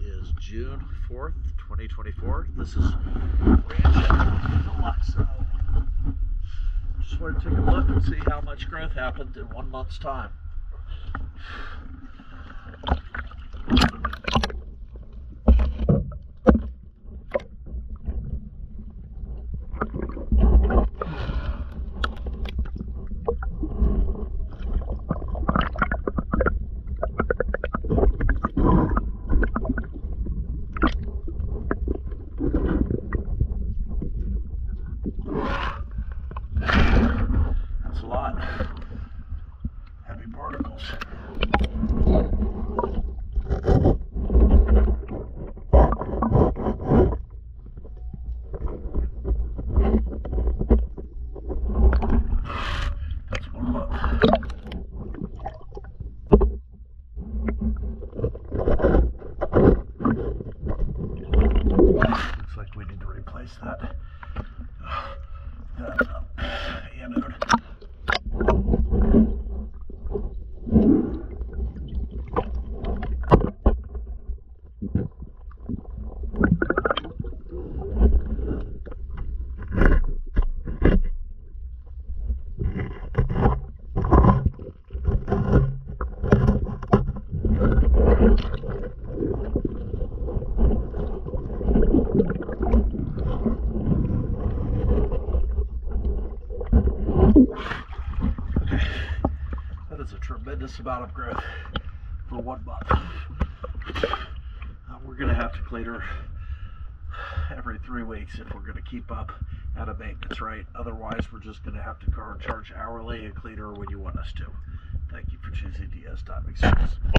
is June 4th, 2024. This is Rancho Delux. Just want to take a look and see how much growth happened in 1 month's time. That's a lot. Heavy particles. That's 1 month. Looks like we need to replace that anode. That is a tremendous amount of growth for 1 month. We're going to have to clean her every 3 weeks if we're going to keep up at a maintenance rate. Otherwise, we're just going to have to charge hourly and clean her when you want us to. Thank you for choosing DS Diving Service.